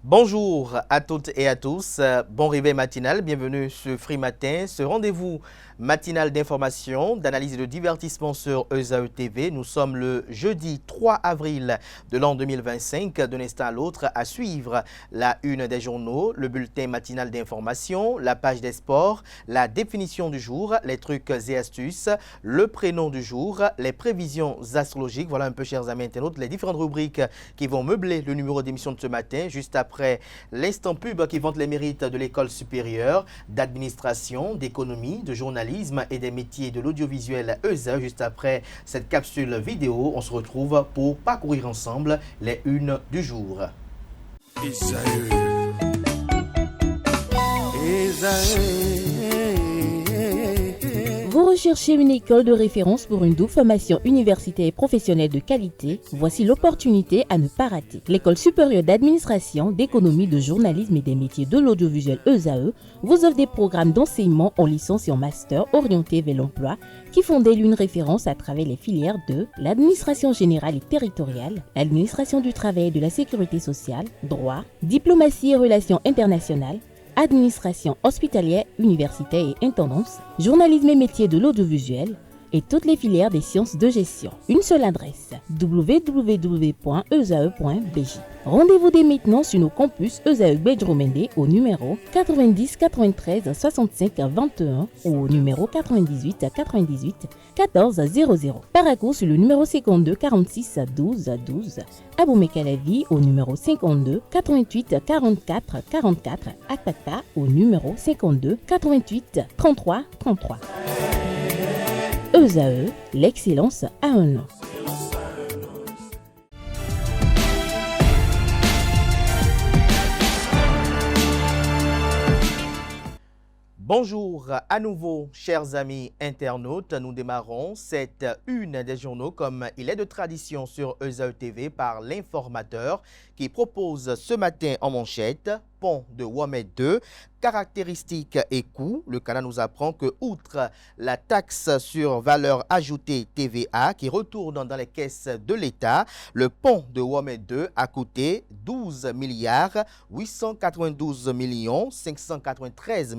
Bonjour à toutes et à tous, bon réveil matinal, bienvenue sur Free Matin, ce rendez-vous matinal d'information, d'analyse et de divertissement sur ESAE TV. Nous sommes le jeudi 3 avril de l'an 2025, d'un instant à l'autre à suivre la une des journaux, le bulletin matinal d'information, la page des sports, la définition du jour, les trucs et astuces, le prénom du jour, les prévisions astrologiques. Voilà un peu, chers amis internautes, les différentes rubriques qui vont meubler le numéro d'émission de ce matin, juste après l'instant pub qui vante les mérites de l'école supérieure, d'administration, d'économie, de journalisme et des métiers de l'audiovisuel ESAE. Juste après cette capsule vidéo, on se retrouve pour parcourir ensemble les unes du jour. ESAE. Vous recherchez une école de référence pour une double formation universitaire et professionnelle de qualité? Voici l'opportunité à ne pas rater. L'École supérieure d'administration, d'économie, de journalisme et des métiers de l'audiovisuel ESAE vous offre des programmes d'enseignement en licence et en master orientés vers l'emploi qui font d'elle une référence à travers les filières de l'administration générale et territoriale, l'administration du travail et de la sécurité sociale, droit, diplomatie et relations internationales, administration hospitalière, universitaire et intendance, journalisme et métiers de l'audiovisuel et toutes les filières des sciences de gestion. Une seule adresse, www.esae.bj. Rendez-vous dès maintenant sur nos campus ESAE Bedjromende au numéro 90 93 65 21 ou au numéro 98 98 14 00. Paracourt sur le numéro 52 46 12 12. Aboumé-Calavi au numéro 52 88 44 44. Akpaka au numéro 52 88 33 33. ESAE, l'excellence à un nom. Bonjour à nouveau, chers amis internautes. Nous démarrons cette une des journaux comme il est de tradition sur ESAE TV par l'informateur qui propose ce matin en manchette pont de Wamé 2, caractéristiques et coûts. Le Canada nous apprend que, outre la taxe sur valeur ajoutée TVA qui retourne dans les caisses de l'État, le pont de Wamé 2 a coûté 12 milliards 892 millions 593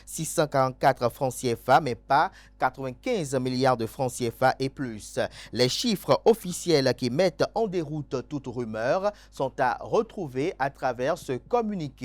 644 francs CFA, mais pas 95 milliards de francs CFA et plus. Les chiffres officiels qui mettent en déroute toute rumeur sont à retrouver à travers ce communiqué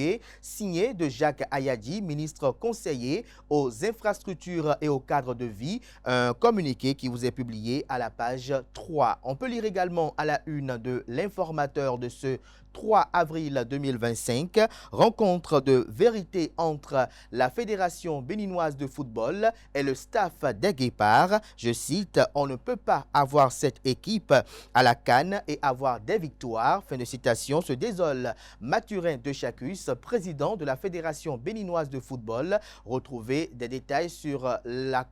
signé de Jacques Ayadi, ministre conseiller aux infrastructures et au cadre de vie, un communiqué qui vous est publié à la page 3. On peut lire également à la une de l'informateur de ce 3 avril 2025, rencontre de vérité entre la Fédération béninoise de football et le staff des Guépards. Je cite, « On ne peut pas avoir cette équipe à la CAN et avoir des victoires ». Fin de citation, se désole Mathurin de Chacus, président de la Fédération béninoise de football. Retrouvez des détails sur la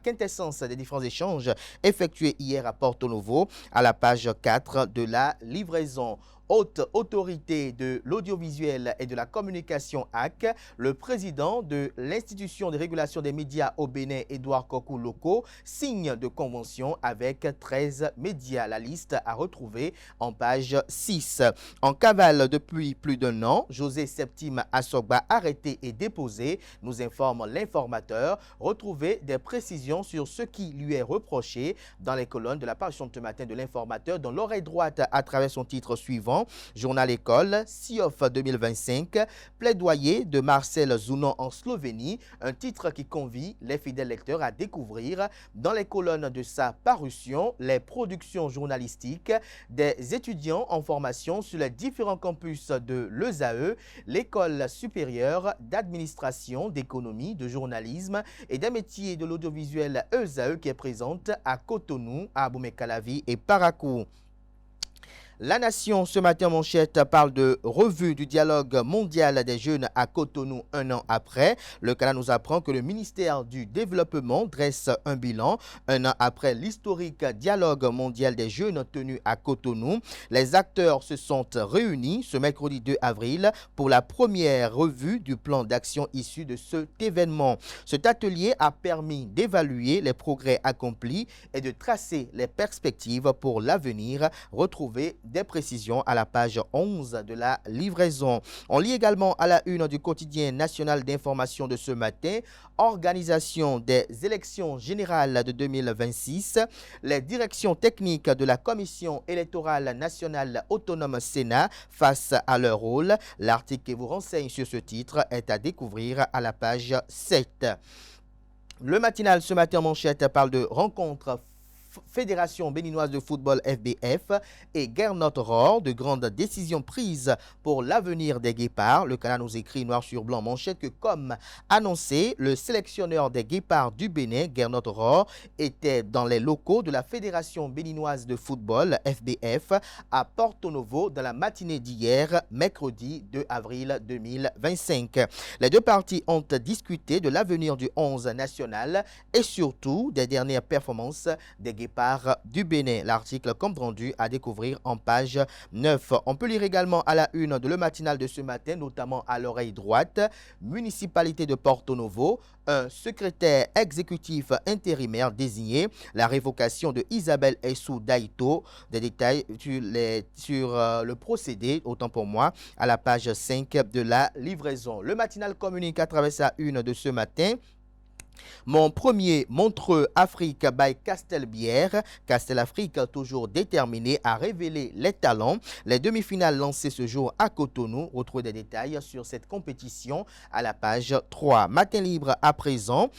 quintessence des différents échanges effectués hier à Porto Novo à la page 4 de la livraison. Haute autorité de l'audiovisuel et de la communication AC, le président de l'Institution de régulation des médias au Bénin, Édouard Kokou Loko, signe de convention avec 13 médias. La liste à retrouver en page 6. En cavale depuis plus d'un an, José Septime Assogba arrêté et déposé, nous informe l'informateur. Retrouvez des précisions sur ce qui lui est reproché dans les colonnes de la parution de ce matin de l'informateur, dans l'oreille droite à travers son titre suivant. Journal École, CIOF 2025, plaidoyer de Marcel Zounon en Slovénie, un titre qui convie les fidèles lecteurs à découvrir dans les colonnes de sa parution les productions journalistiques des étudiants en formation sur les différents campus de l'ESAE, l'école supérieure d'administration, d'économie, de journalisme et des métiers de l'audiovisuel ESAE qui est présente à Cotonou, à Aboumé-Calavi et Paracourt. La Nation, ce matin, manchette, parle de revue du dialogue mondial des jeunes à Cotonou un an après. Le Canada nous apprend que le ministère du Développement dresse un bilan un an après l'historique dialogue mondial des jeunes tenu à Cotonou. Les acteurs se sont réunis ce mercredi 2 avril pour la première revue du plan d'action issu de cet événement. Cet atelier a permis d'évaluer les progrès accomplis et de tracer les perspectives pour l'avenir. Retrouvez des précisions à la page 11 de la livraison. On lit également à la une du quotidien national d'information de ce matin, organisation des élections générales de 2026, les directions techniques de la Commission électorale nationale autonome Sénat face à leur rôle. L'article qui vous renseigne sur ce titre est à découvrir à la page 7. Le matinal ce matin en manchette parle de rencontre Fédération béninoise de football FBF et Gernot Rohr, de grandes décisions prises pour l'avenir des Guépards. Le canal nous écrit noir sur blanc manchette que, comme annoncé, le sélectionneur des Guépards du Bénin, Gernot Rohr, était dans les locaux de la Fédération béninoise de football FBF à Porto Novo dans la matinée d'hier, mercredi 2 avril 2025. Les deux parties ont discuté de l'avenir du 11 national et surtout des dernières performances des Guépards du Bénin. L'article compte rendu à découvrir en page 9. On peut lire également à la une de Le Matinal de ce matin, notamment à l'oreille droite, municipalité de Porto Novo, un secrétaire exécutif intérimaire désigné, la révocation de Isabelle Essou Daito, des détails sur le procédé, autant pour moi, à la page 5 de la livraison. Le Matinal communique à travers sa une de ce matin. Mon premier Montreux Afrique by Castelbière. Castel Afrique toujours déterminé à révéler les talents. Les demi-finales lancées ce jour à Cotonou. Retrouvez des détails sur cette compétition à la page 3. Matin libre à présent.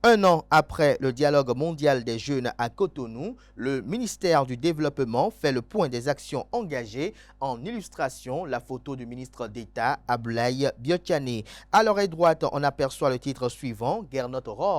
Un an après le dialogue mondial des jeunes à Cotonou, le ministère du Développement fait le point des actions engagées. En illustration, la photo du ministre d'État Abdoulaye Biotchane. À l'oreille droite, on aperçoit le titre suivant, Gernot Rohr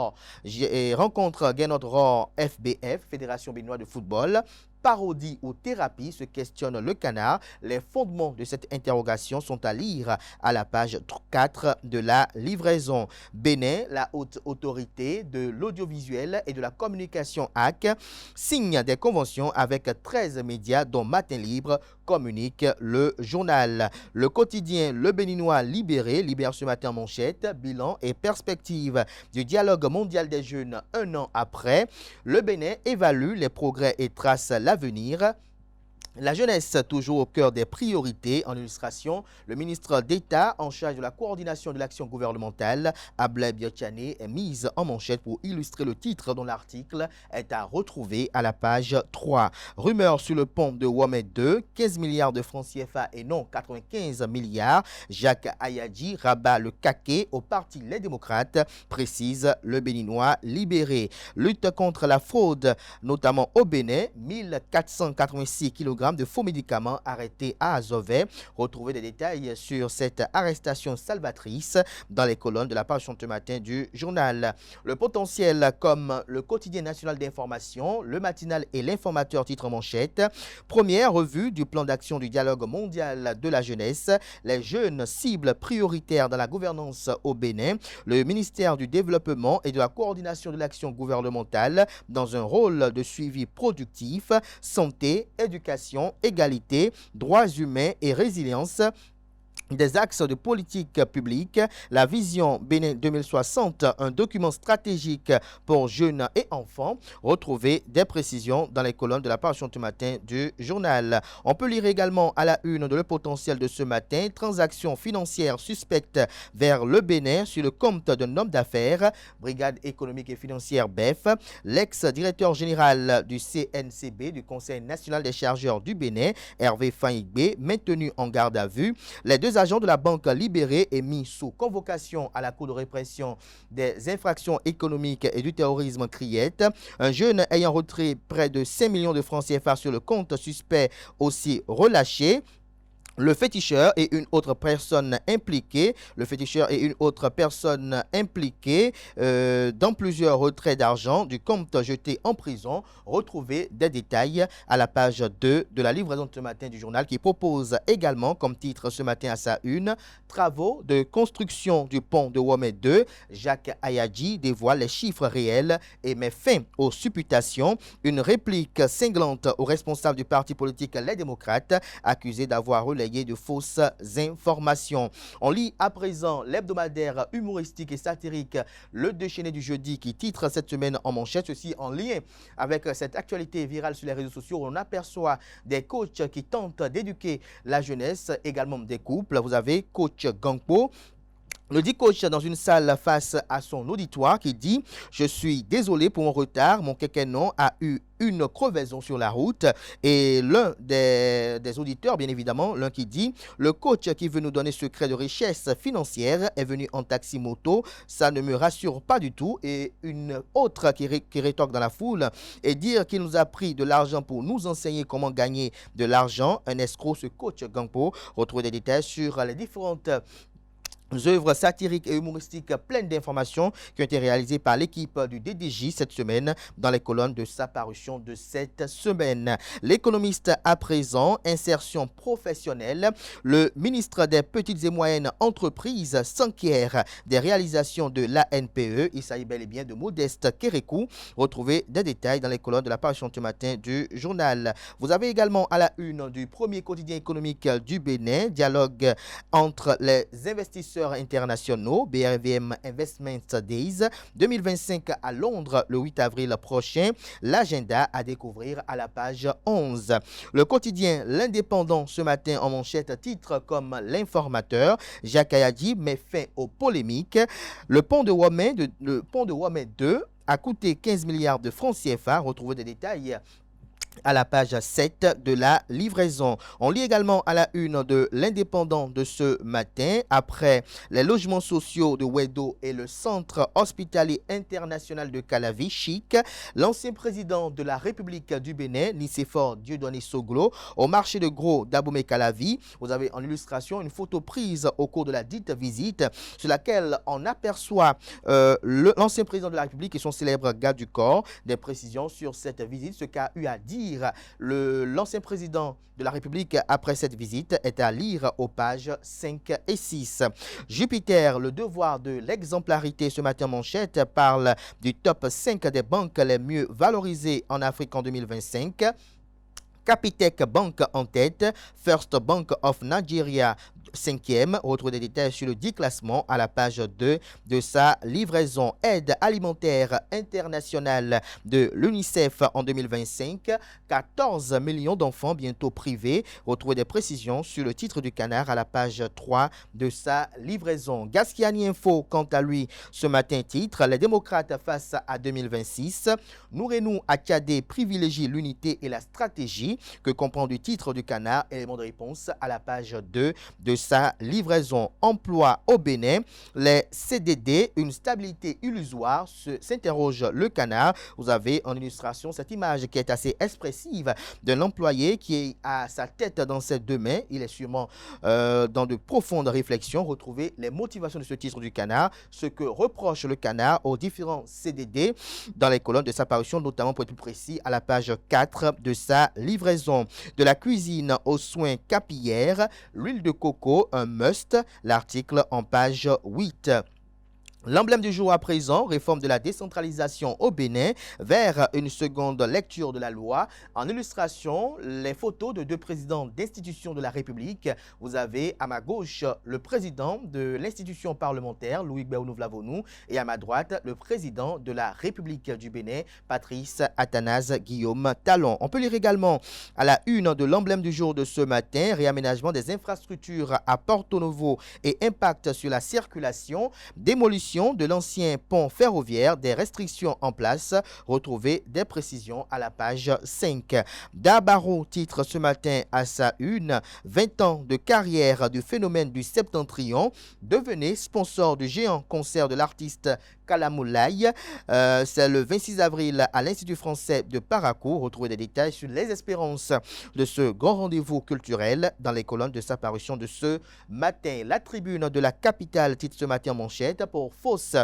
rencontre Gernot Rohr FBF, Fédération béninoise de football. Parodie ou thérapie, se questionne le canard. Les fondements de cette interrogation sont à lire à la page 4 de la livraison. Bénin, la haute autorité de l'audiovisuel et de la communication AC, signe des conventions avec 13 médias dont Matin Libre, communique le journal. Le quotidien Le Béninois Libéré libère ce matin en manchette, bilan et perspective du dialogue mondial des jeunes un an après. Le Bénin évalue les progrès et trace l'avenir. La jeunesse, toujours au cœur des priorités. En illustration, le ministre d'État en charge de la coordination de l'action gouvernementale, Abdoulaye Biotchane, est mise en manchette pour illustrer le titre dont l'article est à retrouver à la page 3. Rumeur sur le pont de Womé 2, 15 milliards de francs CFA et non 95 milliards. Jacques Ayadji rabat le caquet au parti Les Démocrates, précise le Béninois Libéré. Lutte contre la fraude, notamment au Bénin, 1486 kg de faux médicaments arrêtés à Azové. Retrouvez des détails sur cette arrestation salvatrice dans les colonnes de la page ce matin du journal. Le potentiel, comme le quotidien national d'information, le matinal et l'informateur titre manchette. Première revue du plan d'action du dialogue mondial de la jeunesse. Les jeunes cibles prioritaires dans la gouvernance au Bénin. Le ministère du Développement et de la coordination de l'action gouvernementale dans un rôle de suivi productif, santé, éducation, égalité, droits humains et résilience. Des axes de politique publique, la vision Bénin 2060, un document stratégique pour jeunes et enfants. Retrouvez des précisions dans les colonnes de la page ce matin du journal. On peut lire également à la une de Le Potentiel de ce matin, transactions financières suspectes vers le Bénin sur le compte d'un homme d'affaires, Brigade économique et financière BEF, l'ex-directeur général du CNCB, du Conseil national des chargeurs du Bénin, Hervé Faïgbé, maintenu en garde à vue. Les deux agents de la banque libérée et mis sous convocation à la Cour de répression des infractions économiques et du terrorisme Criette. Un jeune ayant retiré près de 5 millions de francs CFA sur le compte suspect aussi relâché. Le féticheur et une autre personne impliquée, dans plusieurs retraits d'argent du compte jeté en prison. Retrouvez des détails à la page 2 de la livraison de ce matin du journal qui propose également comme titre ce matin à sa une, travaux de construction du pont de Womé 2. Jacques Ayadji dévoile les chiffres réels et met fin aux supputations. Une réplique cinglante au responsable du parti politique Les Démocrates accusé d'avoir relayé relayer de fausses informations. On lit à présent l'hebdomadaire humoristique et satirique Le Déchaîné du jeudi qui titre cette semaine en manchette, ceci en lien avec cette actualité virale sur les réseaux sociaux. On aperçoit des coachs qui tentent d'éduquer la jeunesse, également des couples. Vous avez coach Gangpo. Le dit coach dans une salle face à son auditoire qui dit « Je suis désolé pour mon retard, mon kékénon a eu une crevaison sur la route » et l'un des auditeurs, bien évidemment, l'un qui dit « Le coach qui veut nous donner secret de richesse financière est venu en taxi moto, ça ne me rassure pas du tout » et une autre qui rétorque dans la foule et dire qu'il nous a pris de l'argent pour nous enseigner comment gagner de l'argent, un escroc, ce coach Gangpo. Retrouvez des détails sur les différentes œuvres satiriques et humoristiques pleines d'informations qui ont été réalisées par l'équipe du DDJ cette semaine dans les colonnes de sa parution de cette semaine. L'économiste à présent, insertion professionnelle. Le ministre des Petites et Moyennes Entreprises s'enquiert des réalisations de l'ANPE. Il s'agit bel et bien de Modeste Kérékou. Retrouvez des détails dans les colonnes de la parution ce matin du journal. Vous avez également à la une du premier quotidien économique du Bénin, dialogue entre les investisseurs internationaux, BRVM Investment Days 2025 à Londres le 8 avril prochain. L'agenda à découvrir à la page 11. Le quotidien L'Indépendant ce matin en manchette titre comme l'informateur. Jacques Ayadi met fin aux polémiques. Le pont de Wamé 2 a coûté 15 milliards de francs CFA. Retrouvez des détails à la page 7 de la livraison. On lit également à la une de l'Indépendant de ce matin, après les logements sociaux de Wedo et le centre hospitalier international de Calavi, Chic, l'ancien président de la République du Bénin, Nicéphore Dieudonné Soglo, au marché de gros d'Abomey Calavi. Vous avez en illustration une photo prise au cours de la dite visite, sur laquelle on aperçoit l'ancien président de la République et son célèbre garde du corps. Des précisions sur cette visite, ce qu'a eu à dire l'ancien président de la République après cette visite est à lire aux pages 5 et 6. Jupiter, le devoir de l'exemplarité ce matin manchette parle du top 5 des banques les mieux valorisées en Afrique en 2025. Capitec Bank en tête, First Bank of Nigeria 5e. Retrouvez des détails sur le dit classement à la page 2 de sa livraison. Aide alimentaire internationale de l'UNICEF en 2025. 14 millions d'enfants bientôt privés. Retrouvez des précisions sur le titre du Canard à la page 3 de sa livraison. Gaskiani Info, quant à lui, ce matin titre les démocrates face à 2026. Nourenou Akadé privilégie l'unité et la stratégie que comprend du titre du Canard. Élément de réponse à la page 2 de sa livraison. Emploi au Bénin, les CDD, une stabilité illusoire, s'interroge le Canard. Vous avez en illustration cette image qui est assez expressive d'un employé qui est à sa tête dans ses deux mains. Il est sûrement dans de profondes réflexions. Retrouvez les motivations de ce titre du Canard, ce que reproche le Canard aux différents CDD dans les colonnes de sa parution, notamment pour être plus précis à la page 4 de sa livraison. De la cuisine aux soins capillaires, l'huile de coco, un must, l'article en page 8. L'emblème du jour à présent, réforme de la décentralisation au Bénin vers une seconde lecture de la loi. En illustration, les photos de deux présidents d'institutions de la République. Vous avez à ma gauche le président de l'institution parlementaire, Louis Béounou-Vlavonou, et à ma droite, le président de la République du Bénin, Patrice Athanase Guillaume Talon. On peut lire également à la une de l'emblème du jour de ce matin, réaménagement des infrastructures à Porto Novo et impact sur la circulation, démolition de l'ancien pont ferroviaire, des restrictions en place. Retrouvez des précisions à la page 5. Dabaro titre ce matin à sa une 20 ans de carrière du phénomène du Septentrion. Devenez sponsor du géant concert de l'artiste Kalamoulaye. C'est le 26 avril à l'Institut français de Parakou. Retrouvez des détails sur les espérances de ce grand rendez-vous culturel dans les colonnes de sa parution de ce matin. La tribune de la capitale titre ce matin en manchette pour fausse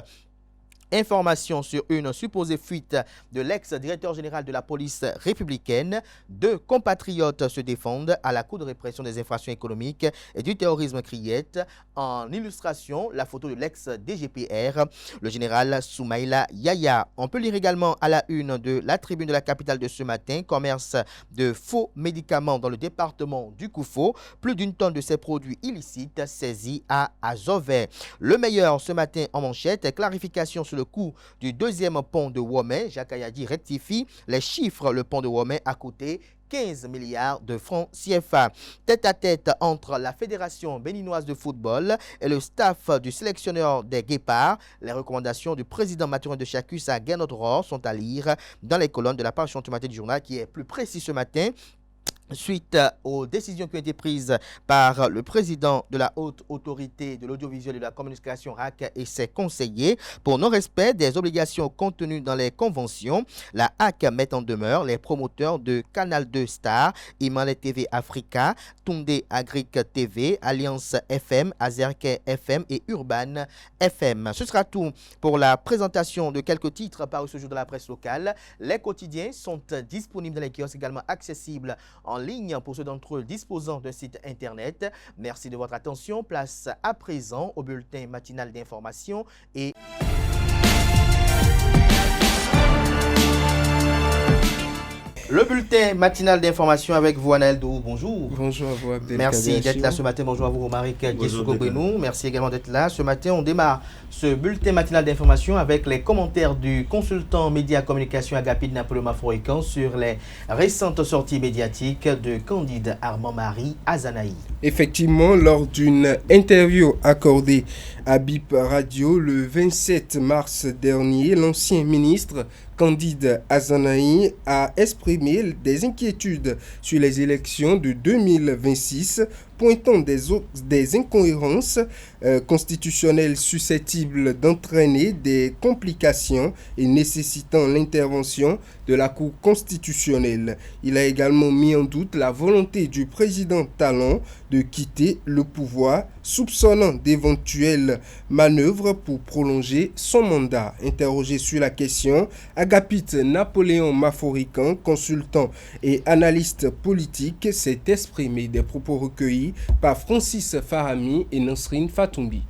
Information sur une supposée fuite de l'ex-directeur général de la police républicaine. 2 compatriotes se défendent à la Cour de répression des infractions économiques et du terrorisme criette. En illustration, la photo de l'ex-DGPR, le général Soumaïla Yaya. On peut lire également à la une de la tribune de la capitale de ce matin, commerce de faux médicaments dans le département du Koufo. Plus d'une tonne de ces produits illicites saisis à Azové. Le meilleur ce matin en manchette, clarification sur le coût du 2e pont de Womé. Jacques Ayadi rectifie les chiffres. Le pont de Womé a coûté 15 milliards de francs CFA. Tête à tête entre la Fédération béninoise de football et le staff du sélectionneur des Guépards. Les recommandations du président Mathurin de Chacus à Guernot sont à lire dans les colonnes de la page automatique du journal qui est plus précis ce matin. Suite aux décisions qui ont été prises par le président de la Haute Autorité de l'Audiovisuel et de la Communication HAC et ses conseillers pour non-respect des obligations contenues dans les conventions, la HAC met en demeure les promoteurs de Canal 2 Star, Imale TV Africa, Tunde Agric TV, Alliance FM, Azerke FM et Urban FM. Ce sera tout pour la présentation de quelques titres parus ce jour dans la presse locale. Les quotidiens sont disponibles dans les kiosques, également accessibles en ligne pour ceux d'entre eux disposant d'un site internet. Merci de votre attention. Place à présent au bulletin matinal d'information et le bulletin matinal d'information avec vous, Anaël Dou. Bonjour. Bonjour à vous, Abdelkader. Merci d'être là ce matin. Bonjour à vous, Romaric Djessouko-Brenou. Merci également d'être là. Ce matin, on démarre ce bulletin matinal d'information avec les commentaires du consultant média communication Agapide Napoléon Mafroikan sur les récentes sorties médiatiques de Candide Armand-Marie Azanaï. Effectivement, lors d'une interview accordée à BIP Radio le 27 mars dernier, l'ancien ministre Candide Azanaï a exprimé des inquiétudes sur les élections de 2026, pointant des incohérences constitutionnelles susceptibles d'entraîner des complications et nécessitant l'intervention de la Cour constitutionnelle. Il a également mis en doute la volonté du président Talon de quitter le pouvoir, soupçonnant d'éventuelles manœuvres pour prolonger son mandat. Interrogé sur la question, Agapite Napoléon Mafroikan, consultant et analyste politique, s'est exprimé. Des propos recueillis par Francis Farami et Nasrin Fatoumbi.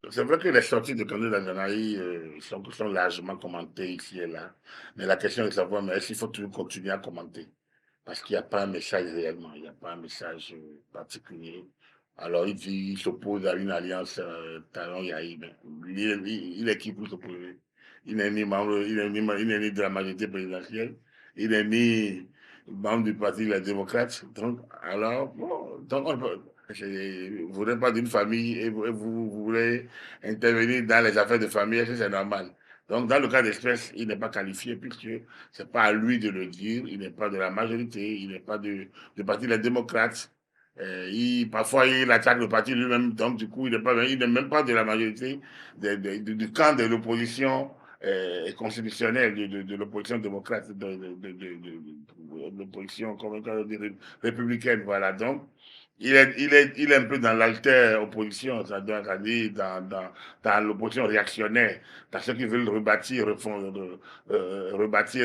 C'est vrai que les sorties de Candide Azanaï sont largement commentées ici et là. Mais la question est de savoir, mais est-ce qu'il faut toujours continuer à commenter? Parce qu'il n'y a pas un message réellement, il n'y a pas un message particulier. Alors il s'oppose à une alliance Talon-Yahi. Il est qui pour s'opposer? Il n'est ni membre, il n'est ni de la majorité présidentielle, il n'est ni membre du Parti des démocrates. Donc, alors, bon, donc je ne voudrais pas d'une famille et vous voulez intervenir dans les affaires de famille, est-ce que c'est normal? Donc, dans le cas d'espèce, il n'est pas qualifié puisque ce n'est pas à lui de le dire, il n'est pas de la majorité, il n'est pas du Parti des démocrates. Parfois, il attaque le parti lui-même, donc du coup, il n'est même pas de la majorité du camp de l'opposition constitutionnelle, de l'opposition démocrate, de l'opposition républicaine. Voilà, donc, il est un peu dans l'alter-opposition, c'est-à-dire dans l'opposition réactionnaire, dans ceux qui veulent rebâtir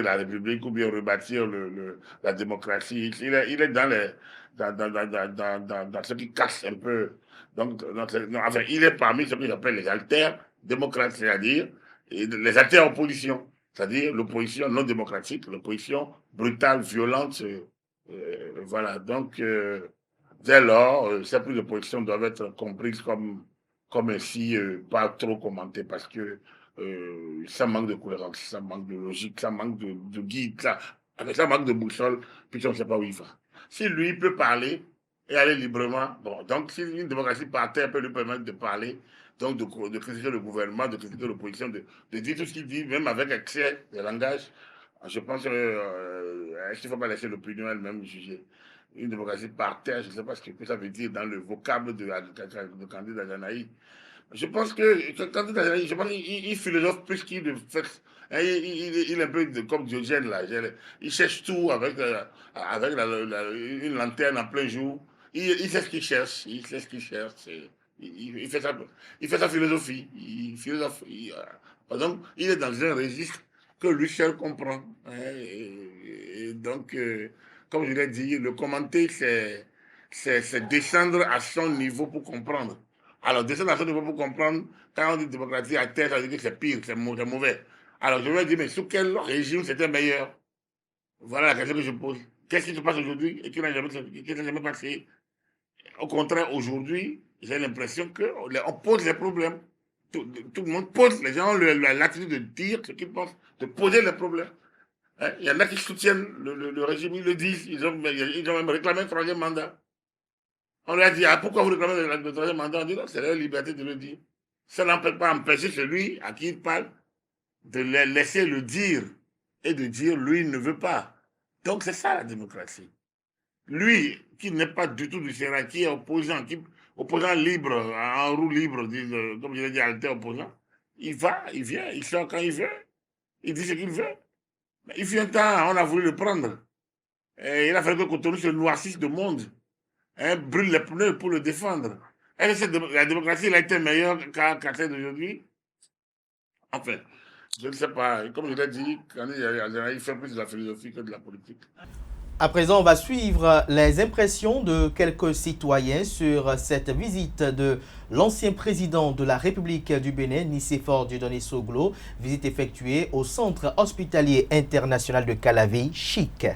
la République ou bien rebâtir la démocratie. Il est dans ceux qui cassent un peu. Donc, enfin, il est parmi ceux que j'appelle les alter-démocrates, c'est-à-dire les alter-oppositions, c'est-à-dire l'opposition non démocratique, l'opposition brutale, violente. Voilà, donc... dès lors, ces prises de position doivent être comprises comme ainsi, pas trop commentées parce que ça manque de cohérence, ça manque de logique, ça manque de guide, ça manque de boussole, puis on ne sait pas où il va. Si lui peut parler et aller librement, bon, donc si une démocratie par terre peut lui permettre de parler, donc de critiquer le gouvernement, de critiquer l'opposition, de dire tout ce qu'il dit, même avec excès de langage, je pense qu'il ne faut pas laisser l'opinion elle-même juger. Une démocratie par terre, je ne sais pas ce que ça veut dire dans le vocable de Candide Azanaï. Je pense que Candide Azanaï, il philosophe plus qu'il ne fait. Il est un peu comme Diogène, là. Il cherche tout avec une lanterne en plein jour. Il sait ce qu'il cherche. Il fait sa philosophie. Par exemple, il est dans un registre que lui seul comprend. Et donc, comme je l'ai dit, le commenter, c'est descendre à son niveau pour comprendre. Alors, descendre à son niveau pour comprendre, quand on dit démocratie à terre, ça veut dire que c'est pire, c'est mauvais. Alors, je vais dire, mais sous quel régime c'était meilleur? Voilà la question que je pose. Qu'est-ce qui se passe aujourd'hui et qui n'a jamais passé? Au contraire, aujourd'hui, j'ai l'impression qu'on pose les problèmes. Tout le monde pose, les gens ont l'attitude de dire ce qu'ils pensent, de poser les problèmes. Hein? Il y en a qui soutiennent le régime, ils le disent, ils ont même réclamé un troisième mandat. On lui a dit, ah, pourquoi vous réclamez le troisième mandat? On dit, non, c'est leur liberté de le dire. Ça n'empêche pas empêcher celui à qui il parle de laisser le dire et de dire, lui, il ne veut pas. Donc, c'est ça la démocratie. Lui, qui n'est pas du tout du Sénat, qui est opposant libre, en roue libre, comme je l'ai dit, alter opposant, il vient, il sort quand il veut, il dit ce qu'il veut. Mais il fut un temps, on a voulu le prendre. Et il a fallu que Cotonou se noircisse de monde, hein, brûle les pneus pour le défendre. Est-ce que la démocratie a été meilleure qu'à celle d'aujourd'hui? Enfin, je ne sais pas. Comme je l'ai dit, il fait plus de la philosophie que de la politique. À présent, on va suivre les impressions de quelques citoyens sur cette visite de l'ancien président de la République du Bénin, Nicéphore Dieudonné Soglo, visite effectuée au centre hospitalier international de Calavi, Chic.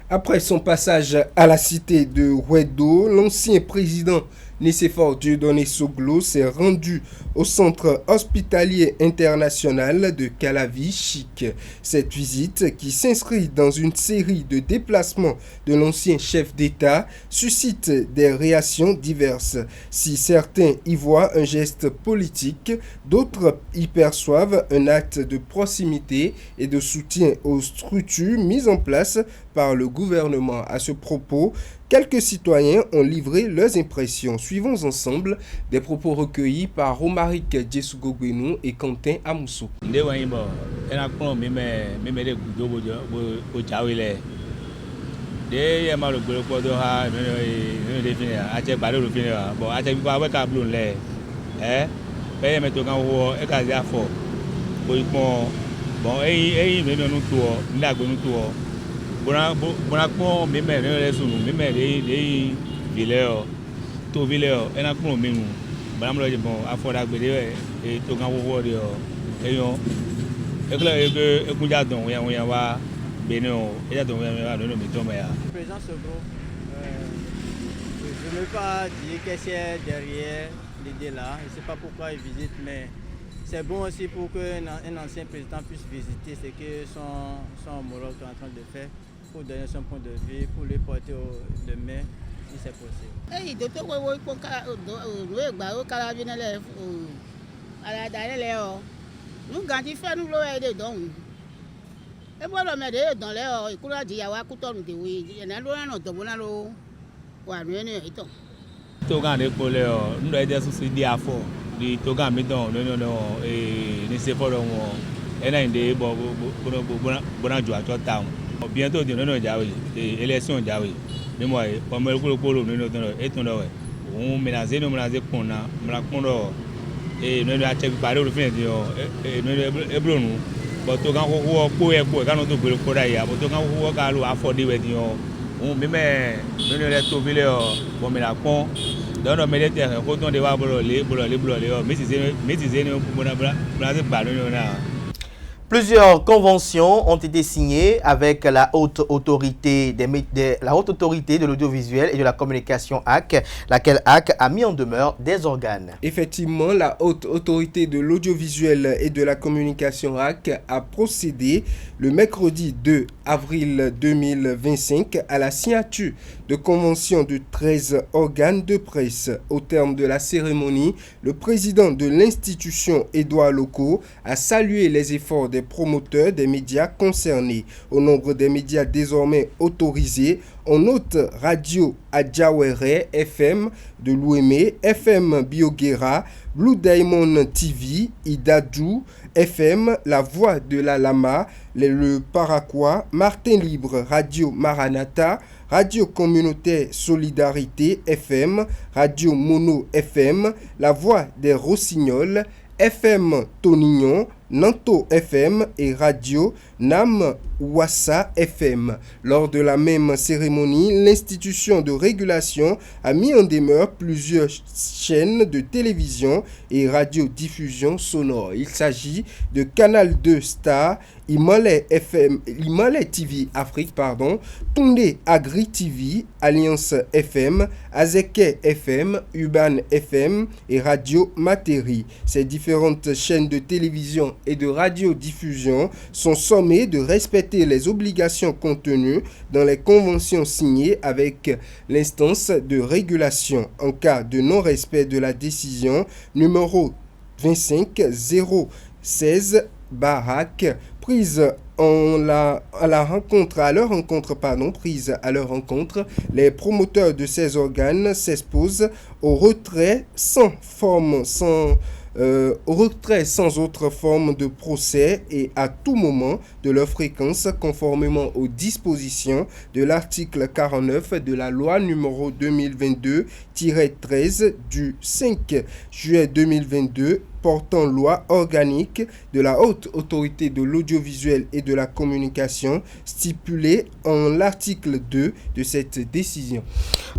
Après son passage à la cité de Ouedo, l'ancien président Nicéphore Dieudonné Soglo s'est rendu au centre hospitalier international de Calavi, Chic. Cette visite, qui s'inscrit dans une série de déplacements de l'ancien chef d'État, suscite des réactions diverses. Si certains y voient un geste politique, d'autres y perçoivent un acte de proximité et de soutien aux structures mises en place par le gouvernement. À ce propos, quelques citoyens ont livré leurs impressions. Suivons ensemble des propos recueillis par Romaric Djesugogbenou et Quentin Amoussou. Bonakpon meme ne sunu meme de vileo to vileo ena kpon menu banamlo je bon afoda gbede e to kan wo de eyon ekle ekunja don ya wa bene o eja don ya no mi to ya président Soglo, je ne veux pas dire qu'est-ce qu'il y a derrière l'idée là, je ne sais pas pourquoi il visite, mais c'est bon aussi pour qu'un ancien président puisse visiter ce que son homologue est en train de faire, pour donner son point de vue, pour lui porter de main, si c'est possible. di toga mi don no ni se foro won ena inde bona jo ajo town bientôt de no jawe élection jawe ni mo e o me ko no don e tun do we menacer kona mra kondo no a check pare o fin de no e bronu but to kan ko e ko kan to gbere ko da ya but to kan ko ka lo afford we di o mi me no le to vile o bo mi la kon. Plusieurs conventions ont été signées avec la haute autorité de l'audiovisuel et de la communication AC, laquelle AC a mis en demeure des organes. Effectivement, la haute autorité de l'audiovisuel et de la communication AC a procédé le mercredi 2 avril 2025 à la signature de conventions de 13 organes de presse. Au terme de la cérémonie, le président de l'institution, Édouard Loko, a salué les efforts des promoteurs des médias concernés. Au nombre des médias désormais autorisés, on note Radio Adjawere FM de Louémé, FM Bioguera, Blue Diamond TV, Idadou, FM La Voix de la Lama, le Paraquois, Martin Libre, Radio Maranatha, Radio Communautaire Solidarité FM, Radio Mono FM, La Voix des Rossignols, FM Tonignon, Nanto FM et Radio Nam Wassa FM. Lors de la même cérémonie, l'institution de régulation a mis en demeure plusieurs chaînes de télévision et radiodiffusion sonore. Il s'agit de Canal 2 Star, Imole TV Afrique, Tunde Agri TV, Alliance FM, Azeke FM, Urban FM et Radio Materi. Ces différentes chaînes de télévision et de radiodiffusion sont sommées de respecter les obligations contenues dans les conventions signées avec l'instance de régulation. En cas de non-respect de la décision numéro 25016 prise à leur rencontre, les promoteurs de ces organes s'exposent au retrait sans autre forme de procès et à tout moment de leur fréquence conformément aux dispositions de l'article 49 de la loi numéro 2022-13 du 5 juillet 2022 portant loi organique de la Haute Autorité de l'audiovisuel et de la communication stipulée en l'article 2 de cette décision.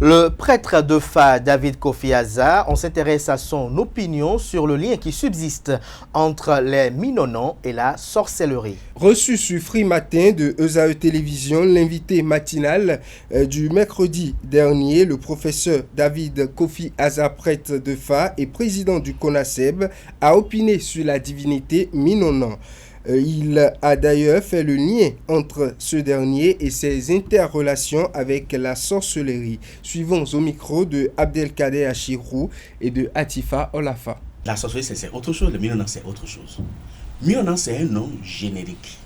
Le prêtre de Fa, David Kofi Aza, on s'intéresse à son opinion sur le lien qui subsiste entre les Minonans et la sorcellerie. Reçu sur Free Matin de ESAE Télévision, l'invité matinal du mercredi dernier, le professeur David Kofi Aza, prêtre de Fa et président du CONASEB, a opiné sur la divinité Minonan. Il a d'ailleurs fait le lien entre ce dernier et ses interrelations avec la sorcellerie. Suivons au micro de Abdelkader Achirou et de Atifa Olafa. La sorcellerie, c'est autre chose, le Minonan, c'est autre chose. Minonan, c'est un nom générique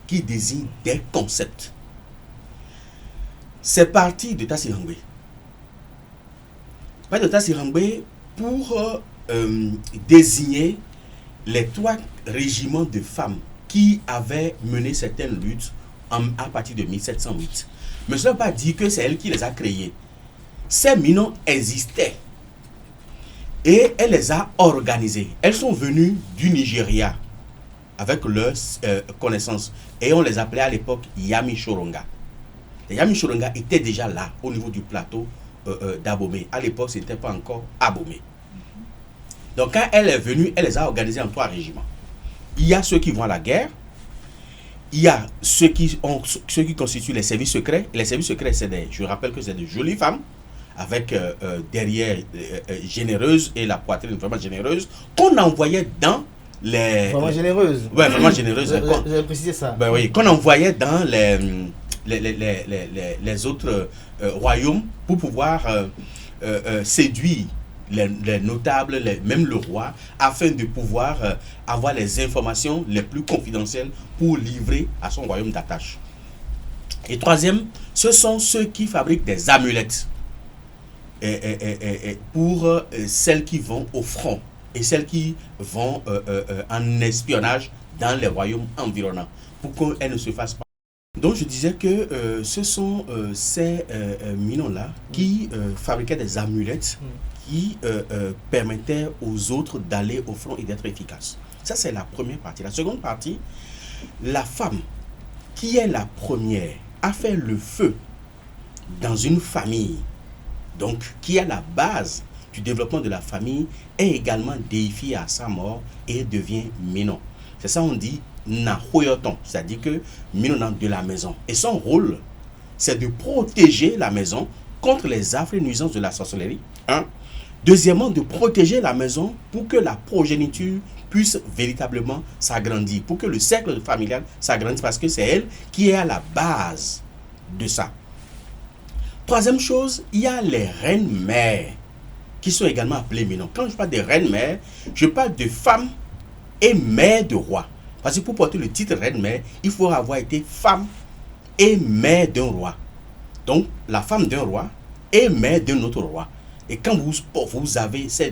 qui désigne des concepts. C'est parti de Tassirangbe. Pas de Tassirangbe pour désigner les 3 régiments de femmes qui avaient mené certaines luttes à partir de 1708. Mais cela ne veut pas dire que c'est elle qui les a créés. Ces Minons existaient et elle les a organisés. Elles sont venues du Nigeria avec leurs connaissances et on les appelait à l'époque Yami Choronga. Les Yami Choronga étaient déjà là au niveau du plateau d'Abomey. À l'époque, ce n'était pas encore Abomey. Donc quand elle est venue, elle les a organisés en 3 régiments. Il y a ceux qui vont à la guerre, il y a ceux qui constituent les services secrets. Les services secrets, je rappelle que c'est de jolies femmes, avec derrière généreuses et la poitrine vraiment généreuse, qu'on envoyait dans les... Vraiment généreuse. Ouais, vraiment généreuse. Vous avez précisé ça. Ben oui, qu'on envoyait dans les autres royaumes pour pouvoir séduire les notables, même le roi, afin de pouvoir avoir les informations les plus confidentielles pour livrer à son royaume d'attache. Et troisième, ce sont ceux qui fabriquent des amulettes pour celles qui vont au front et celles qui vont en espionnage dans les royaumes environnants pour qu'elles ne se fassent pas. Donc je disais que ce sont ces Minons-là qui fabriquaient des amulettes qui permettaient aux autres d'aller au front et d'être efficaces. Ça, c'est la première partie. La seconde partie, la femme qui est la première a fait le feu dans une famille, donc qui est la base du développement de la famille, est également déifiée à sa mort et devient Minon. C'est ça on dit Nahoyoton, c'est-à-dire que Minonan de la maison. Et son rôle, c'est de protéger la maison contre les affreux nuisances de la sorcellerie. Deuxièmement, de protéger la maison pour que la progéniture puisse véritablement s'agrandir, pour que le cercle familial s'agrandisse, parce que c'est elle qui est à la base de ça. Troisième chose, il y a les reines-mères qui sont également appelées Minon. Quand je parle de reines-mères, je parle de femmes et mères de rois. Parce que pour porter le titre reine-mère, il faut avoir été femme et mère d'un roi. Donc, la femme d'un roi et mère d'un autre roi. Et quand vous remplissez ces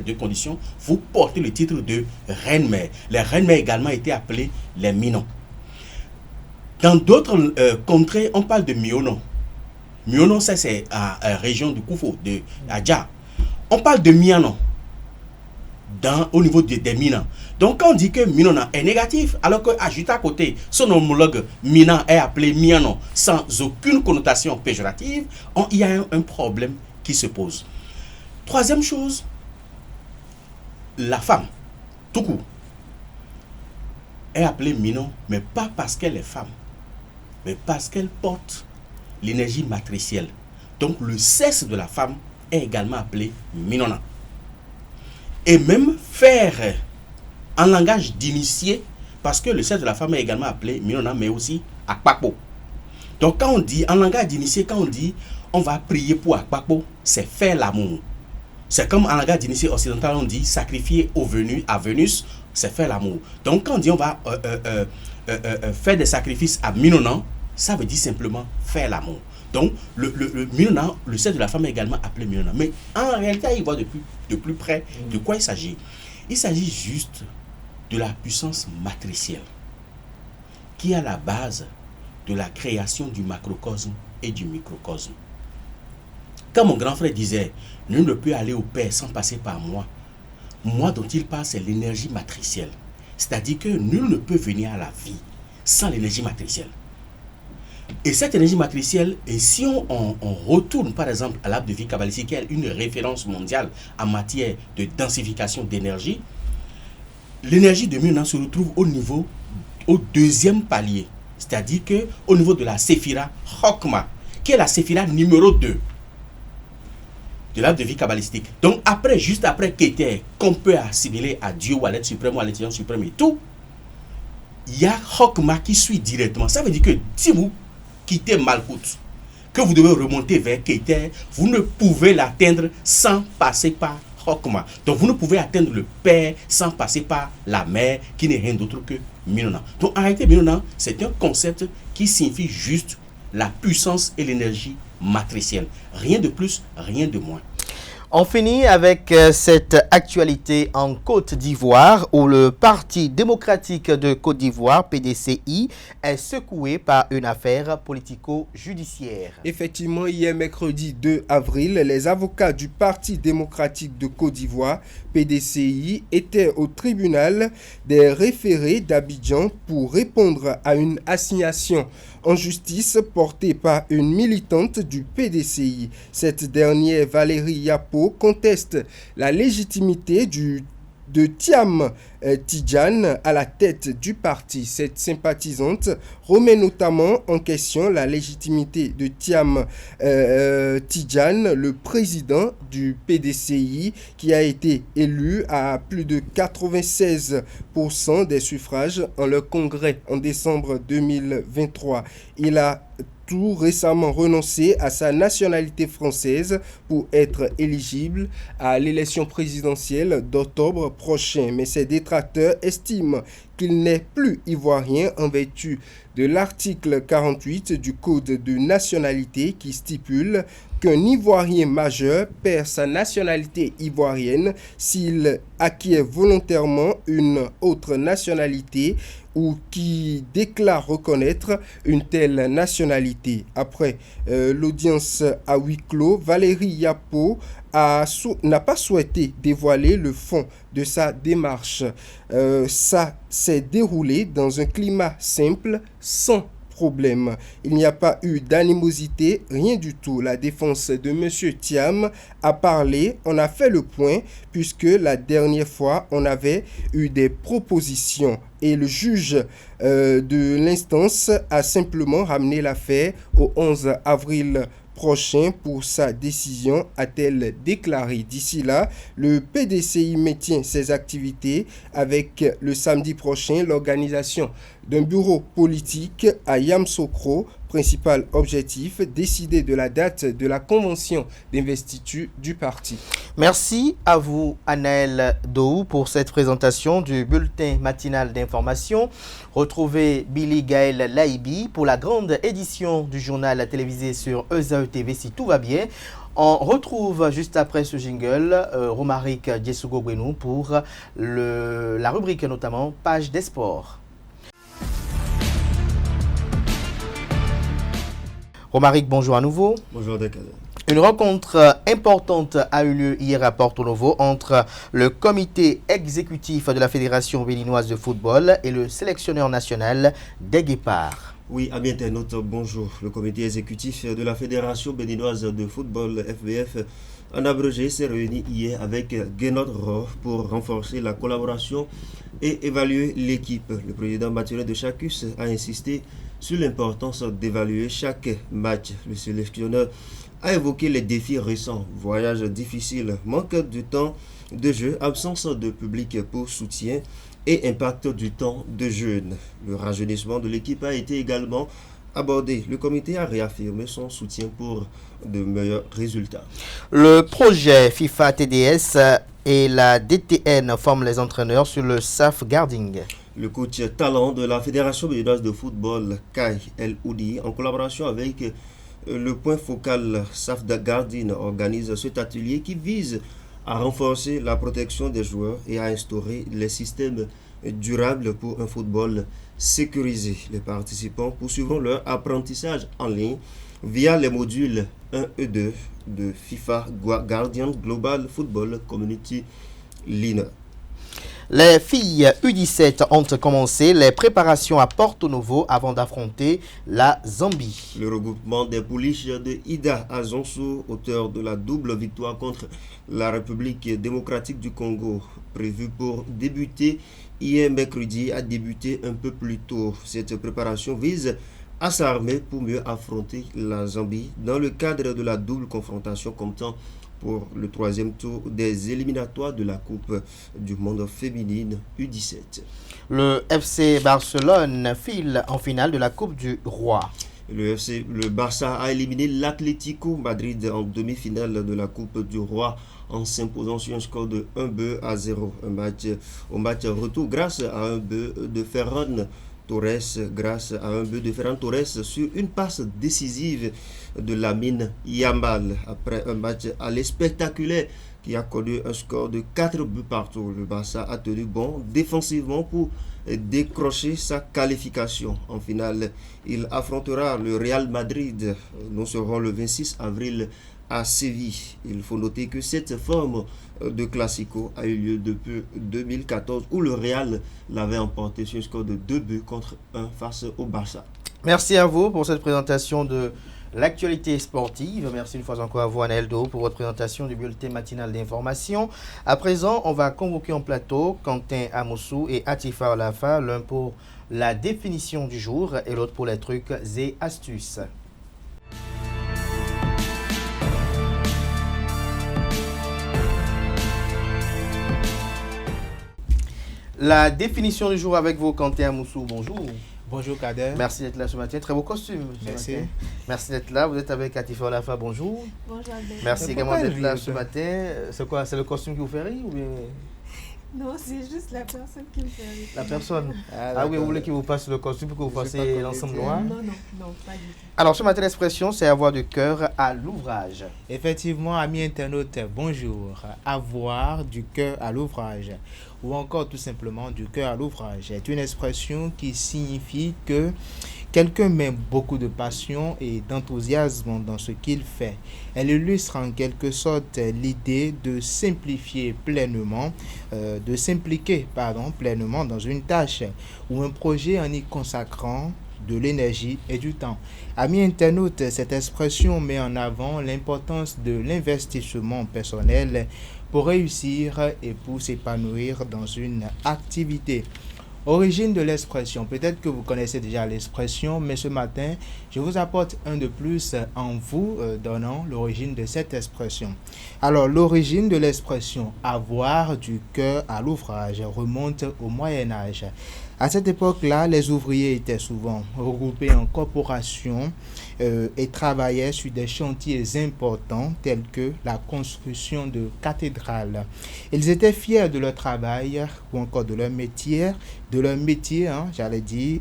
2 conditions, vous portez le titre de reine-mère. Les reines-mères également étaient appelées les Minons. Dans d'autres contrées, on parle de Mionon. Mionon, ça c'est à la région du Koufo, de Adja. On parle de Mianon. au niveau des Minans. Donc quand on dit que Minona est négatif, alors que juste à côté, son homologue Minan est appelé Miano sans aucune connotation péjorative, il y a un problème qui se pose. Troisième chose, la femme, tout court, est appelée Minon, mais pas parce qu'elle est femme, mais parce qu'elle porte l'énergie matricielle. Donc le sexe de la femme est également appelé Minona. Et même faire en langage d'initié, parce que le sexe de la femme est également appelé Minona, mais aussi Akpakpo. Donc quand on dit, en langage d'initié, quand on dit on va prier pour Akpakpo, c'est faire l'amour. C'est comme en langage d'initié occidental, on dit sacrifier à Vénus, c'est faire l'amour. Donc quand on dit on va faire des sacrifices à Minona, ça veut dire simplement faire l'amour. Donc le Minona, le sexe de la femme est également appelé Minona. Mais en réalité, il voit de plus près de quoi il s'agit. Il s'agit juste de la puissance matricielle qui est à la base de la création du macrocosme et du microcosme. Quand mon grand frère disait « Nul ne peut aller au Père sans passer par moi », moi dont il parle, c'est l'énergie matricielle. C'est-à-dire que nul ne peut venir à la vie sans l'énergie matricielle. Et cette énergie matricielle, et si on retourne par exemple à l'arbre de vie kabbalistique, qui est une référence mondiale en matière de densification d'énergie, l'énergie de Minona se retrouve au deuxième palier, c'est-à-dire qu'au niveau de la séphira Chokma, qui est la séphira numéro 2 de l'arbre de vie kabbalistique. Donc juste après Keter, qu'on peut assimiler à Dieu ou à l'être suprême ou à l'intelligence suprême et tout, il y a Chokma qui suit directement. Ça veut dire que si vous quittez Malkout, que vous devez remonter vers Keter, vous ne pouvez l'atteindre sans passer par Chokma. Donc vous ne pouvez atteindre le Père sans passer par la Mère, qui n'est rien d'autre que Minona. Donc en réalité, Minona, c'est un concept qui signifie juste la puissance et l'énergie matricielle. Rien de plus, rien de moins. On finit avec cette actualité en Côte d'Ivoire où le Parti démocratique de Côte d'Ivoire, PDCI, est secoué par une affaire politico-judiciaire. Effectivement, hier mercredi 2 avril, les avocats du Parti démocratique de Côte d'Ivoire, PDCI, étaient au tribunal des référés d'Abidjan pour répondre à une assignation en justice portée par une militante du PDCI. Cette dernière, Valérie Yapo, conteste la légitimité de Thiam Tidjane à la tête du parti. Cette sympathisante remet notamment en question la légitimité de Thiam Tidjane, le président du PDCI, qui a été élu à plus de 96% des suffrages en leur congrès en décembre 2023. Il a tout récemment renoncé à sa nationalité française pour être éligible à l'élection présidentielle d'octobre prochain. Mais ses détracteurs estiment qu'il n'est plus ivoirien en vertu de l'article 48 du Code de nationalité qui stipule qu'un Ivoirien majeur perd sa nationalité ivoirienne s'il acquiert volontairement une autre nationalité ou qui déclare reconnaître une telle nationalité. Après l'audience à huis clos, Valérie Yapo n'a pas souhaité dévoiler le fond de sa démarche. Ça s'est déroulé dans un climat simple, sans problème. Il n'y a pas eu d'animosité, rien du tout. La défense de M. Thiam a parlé, on a fait le point, puisque la dernière fois, on avait eu des propositions. Et le juge de l'instance a simplement ramené l'affaire au 11 avril prochain pour sa décision, a-t-elle déclaré. D'ici là, le PDCI maintient ses activités avec le samedi prochain l'organisation d'un bureau politique à Yamoussoukro. Principal objectif, décider de la date de la convention d'investiture du parti. Merci à vous, Anaël Dou, pour cette présentation du bulletin matinal d'information. Retrouvez Billy Gaël Laïbi pour la grande édition du journal télévisé sur ESAE TV si tout va bien. On retrouve juste après ce jingle Romaric Djesougo-Gwenou pour la rubrique notamment Page des sports. Romaric, bonjour à nouveau. Bonjour Dekade. Une rencontre importante a eu lieu hier à Porto Novo entre le comité exécutif de la Fédération béninoise de football et le sélectionneur national des Guépards. Oui, amis internautes, bonjour. Le comité exécutif de la Fédération béninoise de football, FBF, en abrégé, s'est réuni hier avec Guénot Roh pour renforcer la collaboration et évaluer l'équipe. Le président Mathieu de Chacus a insisté sur l'importance d'évaluer chaque match. Le sélectionneur a évoqué les défis récents, voyages difficiles, manque de temps de jeu, absence de public pour soutien et impact du temps de jeûne. Le rajeunissement de l'équipe a été également abordé. Le comité a réaffirmé son soutien pour de meilleurs résultats. Le projet FIFA TDS et la DTN forment les entraîneurs sur le safeguarding. Le coach talent de la Fédération béninoise de football, Kai El Oudi, en collaboration avec le point focal Safeguarding, organise cet atelier qui vise à renforcer la protection des joueurs et à instaurer les systèmes durables pour un football sécurisé. Les participants poursuivront leur apprentissage en ligne via les modules 1 et 2 de FIFA Guardian Global Football Community Leaner. Les filles U17 ont commencé les préparations à Porto Novo avant d'affronter la Zambie. Le regroupement des pouliches de Ida Azonso, auteur de la double victoire contre la République démocratique du Congo, prévue pour débuter hier mercredi, a débuté un peu plus tôt. Cette préparation vise à s'armer pour mieux affronter la Zambie dans le cadre de la double confrontation comptant pour le troisième tour des éliminatoires de la Coupe du monde féminine U17. Le FC Barcelone file en finale de la Coupe du Roi. Le Barça a éliminé l'Atlético Madrid en demi-finale de la Coupe du Roi en s'imposant sur un score de 1-0. Au match retour grâce à un but de Ferran Torres sur une passe décisive de Lamine Yamal. Après un match aller spectaculaire qui a connu un score de 4 buts partout, le Barça a tenu bon défensivement pour décrocher sa qualification. En finale, il affrontera le Real Madrid. Nous serons le 26 avril à Séville. Il faut noter que cette forme de Classico a eu lieu depuis 2014 où le Real l'avait emporté sur un score de 2 buts contre 1 face au Barça. Merci à vous pour cette présentation de l'actualité sportive. Merci une fois encore à vous, Aneldo, pour votre présentation du bulletin matinal d'information. À présent, on va convoquer en plateau Quentin Amoussou et Atifa Olafa, l'un pour la définition du jour et l'autre pour les trucs et astuces. La définition du jour avec vous, Quentin Amoussou. Bonjour. Bonjour Kader. Merci d'être là ce matin. Très beau costume. Merci. Merci d'être là. Vous êtes avec Atifa Olafa. Bonjour. Bonjour Albert. Merci également d'être là ce matin. C'est quoi? C'est le costume qui vous fait rire ou bien? Non, c'est juste la personne qui me fait rire. La personne? Ah oui, vous voulez qu'il vous passe le costume pour que vous fassiez l'ensemble noir? Non, pas du tout. Alors ce matin, l'expression, c'est avoir du cœur à l'ouvrage. Effectivement, amis internautes, bonjour. Avoir du cœur à l'ouvrage, ou encore tout simplement du cœur à l'ouvrage, est une expression qui signifie que quelqu'un met beaucoup de passion et d'enthousiasme dans ce qu'il fait. Elle illustre en quelque sorte l'idée de simplifier pleinement, de s'impliquer pleinement dans une tâche ou un projet en y consacrant de l'énergie et du temps. Amis internautes, cette expression met en avant l'importance de l'investissement personnel pour réussir et pour s'épanouir dans une activité. Origine de l'expression. Peut-être que vous connaissez déjà l'expression, mais ce matin, je vous apporte un de plus en vous donnant l'origine de cette expression. Alors, l'origine de l'expression « avoir du cœur à l'ouvrage » remonte au Moyen-Âge. À cette époque-là, les ouvriers étaient souvent regroupés en corporations et travaillaient sur des chantiers importants tels que la construction de cathédrales. Ils étaient fiers de leur travail ou encore de leur métier,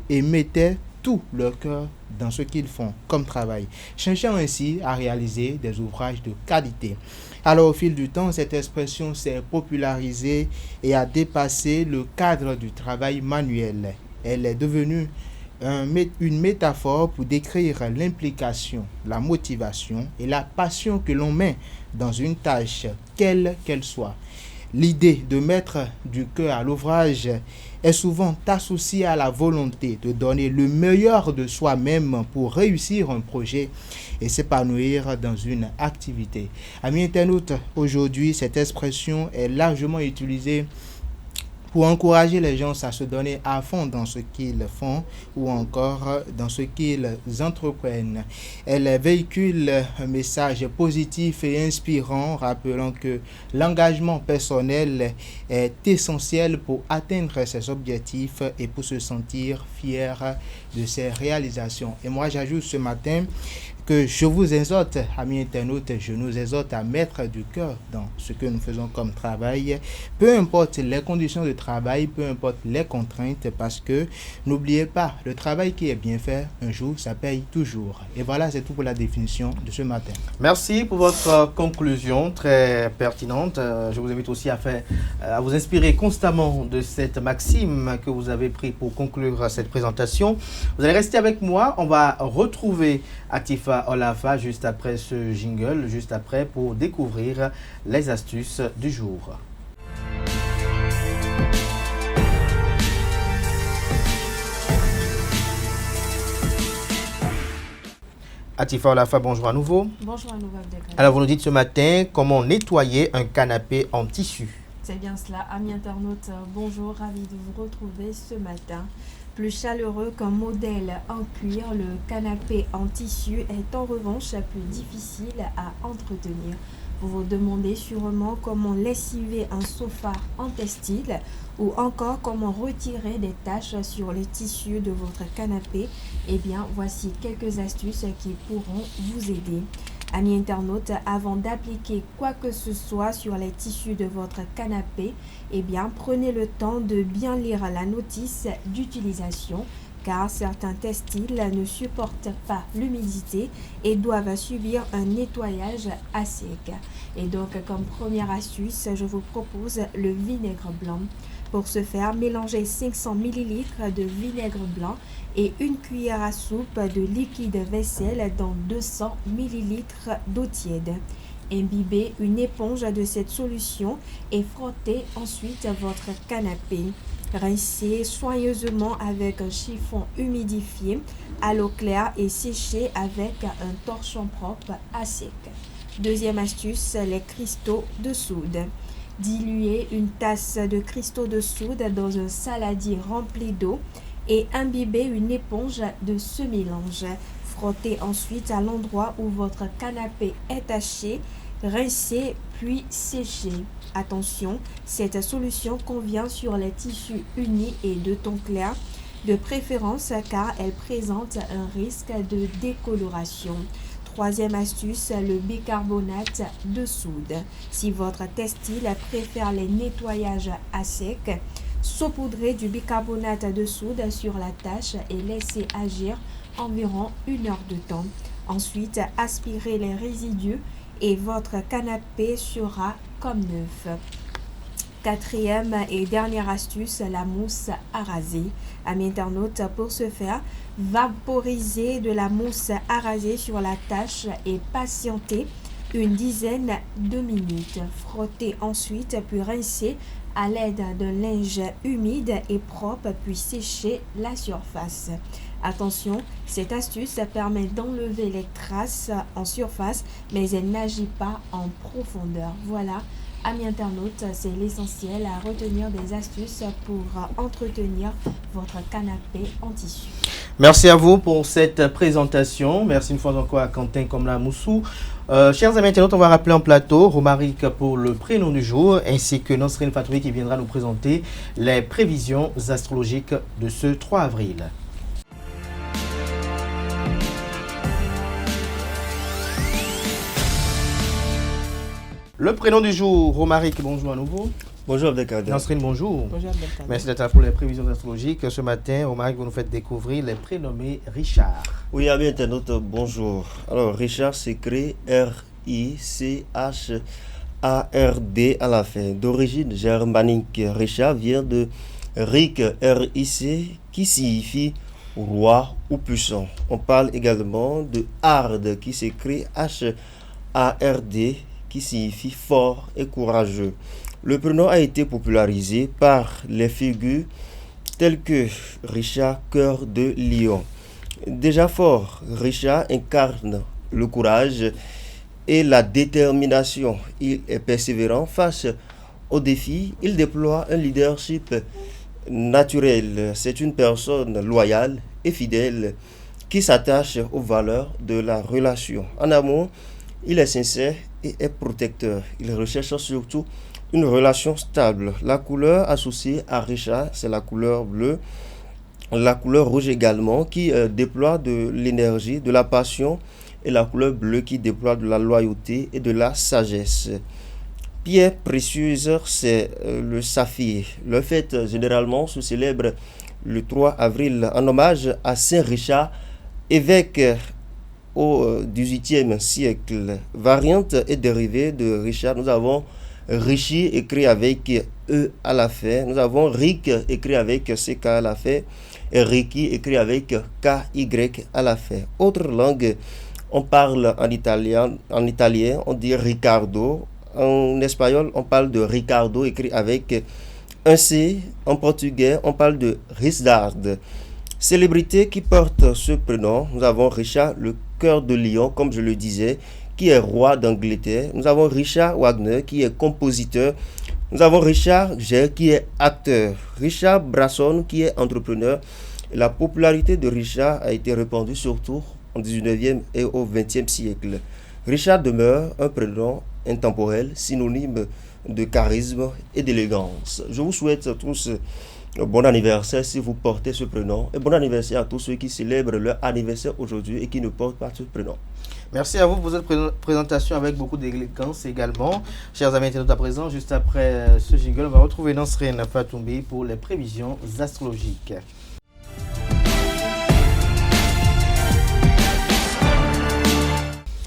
et mettaient tout leur cœur dans ce qu'ils font comme travail, cherchant ainsi à réaliser des ouvrages de qualité. Alors au fil du temps, cette expression s'est popularisée et a dépassé le cadre du travail manuel. Elle est devenue une métaphore pour décrire l'implication, la motivation et la passion que l'on met dans une tâche, quelle qu'elle soit. L'idée de mettre du cœur à l'ouvrage est souvent associée à la volonté de donner le meilleur de soi-même pour réussir un projet et s'épanouir dans une activité. Amis internautes, aujourd'hui, cette expression est largement utilisée pour encourager les gens à se donner à fond dans ce qu'ils font ou encore dans ce qu'ils entreprennent. Elle véhicule un message positif et inspirant, rappelant que l'engagement personnel est essentiel pour atteindre ses objectifs et pour se sentir fier de ses réalisations. Et moi, j'ajoute ce matin que je vous exhorte, amis internautes, je nous exhorte à mettre du cœur dans ce que nous faisons comme travail, peu importe les conditions de travail, peu importe les contraintes, parce que n'oubliez pas, le travail qui est bien fait, un jour, ça paye toujours. Et voilà, c'est tout pour la définition de ce matin. Merci pour votre conclusion très pertinente. Je vous invite aussi à vous inspirer constamment de cette maxime que vous avez pris pour conclure cette présentation. Vous allez rester avec moi, on va retrouver Atifa Olafa juste après ce jingle, juste après pour découvrir les astuces du jour. Atifa Olafa, bonjour à nouveau. Bonjour à nouveau Abdelkader. Alors vous nous dites ce matin comment nettoyer un canapé en tissu. C'est bien cela, amis internautes, bonjour, ravi de vous retrouver ce matin. Plus chaleureux qu'un modèle en cuir, le canapé en tissu est en revanche plus difficile à entretenir. Vous vous demandez sûrement comment lessiver un sofa en textile ou encore comment retirer des taches sur le tissu de votre canapé. Eh bien, voici quelques astuces qui pourront vous aider. Amis internautes, avant d'appliquer quoi que ce soit sur les tissus de votre canapé, eh bien, prenez le temps de bien lire la notice d'utilisation car certains textiles ne supportent pas l'humidité et doivent subir un nettoyage à sec. Et donc, comme première astuce, je vous propose le vinaigre blanc. Pour ce faire, mélangez 500 ml de vinaigre blanc et une cuillère à soupe de liquide vaisselle dans 200 ml d'eau tiède. Imbibez une éponge de cette solution et frottez ensuite votre canapé. Rincez soigneusement avec un chiffon humidifié à l'eau claire et séchez avec un torchon propre à sec. Deuxième astuce, les cristaux de soude. Diluez une tasse de cristaux de soude dans un saladier rempli d'eau et imbibez une éponge de ce mélange. Frottez ensuite à l'endroit où votre canapé est taché, rincez puis séchez. Attention, cette solution convient sur les tissus unis et de ton clair, de préférence car elle présente un risque de décoloration. Troisième astuce, le bicarbonate de soude. Si votre textile préfère les nettoyages à sec, saupoudrez du bicarbonate de soude sur la tâche et laissez agir environ 1 heure de temps. Ensuite, aspirez les résidus et votre canapé sera comme neuf. Quatrième et dernière astuce, la mousse à raser. Amis internautes, pour ce faire, vaporisez de la mousse à raser sur la tâche et patientez une dizaine de minutes. Frottez ensuite puis rincez à l'aide d'un linge humide et propre puis séchez la surface. Attention, cette astuce permet d'enlever les traces en surface mais elle n'agit pas en profondeur. Voilà. Amis internautes, c'est l'essentiel à retenir des astuces pour entretenir votre canapé en tissu. Merci à vous pour cette présentation. Merci une fois encore à Quentin Komla-Moussou. Chers amis internautes, on va rappeler en plateau Romaric pour le prénom du jour ainsi que Nosrine Fatoui qui viendra nous présenter les prévisions astrologiques de ce 3 avril. Le prénom du jour, Romaric, bonjour à nouveau. Bonjour Abdelkader. Nasrine, bonjour. Bonjour Abdelkader. Merci d'être là pour les prévisions astrologiques. Ce matin, Romaric, vous nous faites découvrir les prénommés Richard. Oui, amis internautes, bonjour. Alors, Richard s'écrit R-I-C-H-A-R-D à la fin. D'origine germanique, Richard vient de Ric, R-I-C, qui signifie roi ou puissant. On parle également de Hard qui s'écrit H-A-R-D qui signifie fort et courageux. Le prénom a été popularisé par les figures telles que Richard Cœur de Lion. Déjà fort, Richard incarne le courage et la détermination. Il est persévérant face aux défis. Il déploie un leadership naturel. C'est une personne loyale et fidèle qui s'attache aux valeurs de la relation. En amont, il est sincère et est protecteur. Il recherche surtout une relation stable. La couleur associée à Richard, c'est la couleur bleue. La couleur rouge également qui déploie de l'énergie, de la passion, et la couleur bleue qui déploie de la loyauté et de la sagesse. Pierre précieuse, c'est le saphir. Le fête généralement se célèbre le 3 avril en hommage à Saint Richard, évêque au XVIIIe siècle. Variante et dérivée de Richard, nous avons Richie écrit avec E à la fin. Nous avons Rick écrit avec CK à la fin. Et Ricky écrit avec KY à la fin. Autre langue, on parle en italien, on dit Ricardo. En espagnol, on parle de Ricardo écrit avec un C. En portugais, on parle de Risdard. Célébrité qui porte ce prénom, nous avons Richard le Cœur de Lion, comme je le disais, qui est roi d'Angleterre. Nous avons Richard Wagner qui est compositeur. Nous avons Richard Gere qui est acteur. Richard Branson qui est entrepreneur. La popularité de Richard a été répandue surtout au 19e et au 20e siècle. Richard demeure un prénom intemporel, synonyme de charisme et d'élégance. Je vous souhaite à tous bon anniversaire si vous portez ce prénom. Et bon anniversaire à tous ceux qui célèbrent leur anniversaire aujourd'hui et qui ne portent pas ce prénom. Merci à vous pour cette présentation avec beaucoup d'élégance également. Chers amis internautes, à présent, juste après ce jingle, on va retrouver Nasrine Fatoumbi pour les prévisions astrologiques.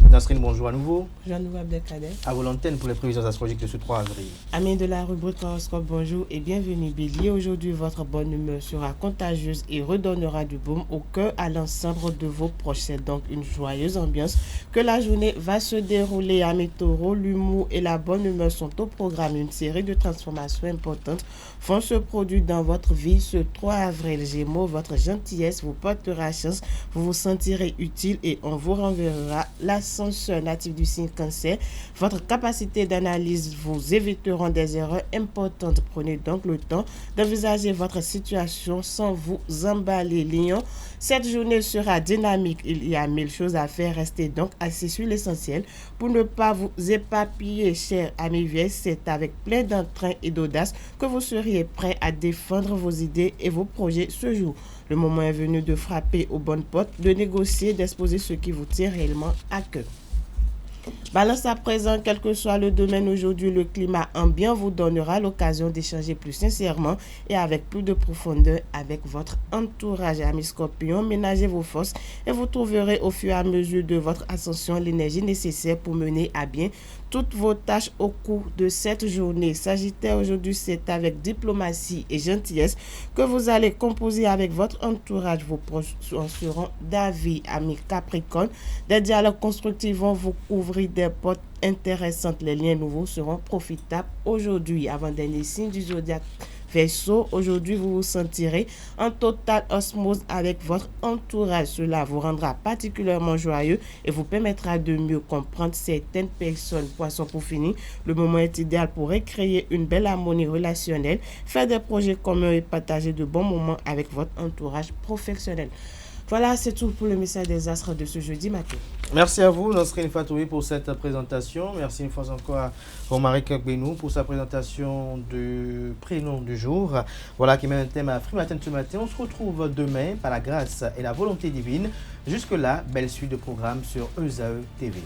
Nasrine, bonjour à nouveau. Jean-Nouveau Abdelkader. À vos antennes pour les prévisions astrologiques de ce 3 avril. Amis de la rubrique horoscope, bonjour et bienvenue Bélier. Aujourd'hui, votre bonne humeur sera contagieuse et redonnera du baume au cœur à l'ensemble de vos proches. C'est donc une joyeuse ambiance que la journée va se dérouler. Amis Taureau, l'humour et la bonne humeur sont au programme. Une série de transformations importantes vont se produire dans votre vie ce 3 avril. Gémeaux, votre gentillesse vous portera chance. Vous vous sentirez utile et on vous renverra l'ascenseur natif du signe Cancer. Votre capacité d'analyse vous éviteront des erreurs importantes. Prenez donc le temps d'envisager votre situation sans vous emballer. Lion, cette journée sera dynamique. Il y a 1000 choses à faire. Restez donc assis sur l'essentiel pour ne pas vous éparpiller. Cher ami Vierge, c'est avec plein d'entrain et d'audace que vous seriez prêt à défendre vos idées et vos projets ce jour. Le moment est venu de frapper aux bonnes portes, de négocier, d'exposer ce qui vous tient réellement à cœur. Balance à présent, quel que soit le domaine aujourd'hui, le climat ambiant vous donnera l'occasion d'échanger plus sincèrement et avec plus de profondeur avec votre entourage. Amis Scorpion, ménagez vos forces et vous trouverez au fur et à mesure de votre ascension l'énergie nécessaire pour mener à bien toutes vos tâches au cours de cette journée. Sagittaire, aujourd'hui, c'est avec diplomatie et gentillesse que vous allez composer avec votre entourage. Vos proches en seront d'avis. Amis Capricorne, des dialogues constructifs vont vous ouvrir des portes intéressantes. Les liens nouveaux seront profitables aujourd'hui. Avant-dernier signe du zodiaque Verseau, aujourd'hui vous vous sentirez en totale osmose avec votre entourage. Cela vous rendra particulièrement joyeux et vous permettra de mieux comprendre certaines personnes. Poisson, pour finir, le moment est idéal pour recréer une belle harmonie relationnelle, faire des projets communs et partager de bons moments avec votre entourage professionnel. Voilà, c'est tout pour le message des astres de ce jeudi matin. Merci à vous, Nasrine Fatoumbi, pour cette présentation. Merci une fois encore à Romaric Benou pour sa présentation du prénom du jour. Voilà qui met un thème à Free Matin ce matin. On se retrouve demain par la grâce et la volonté divine. Jusque-là, belle suite de programmes sur ESAE TV.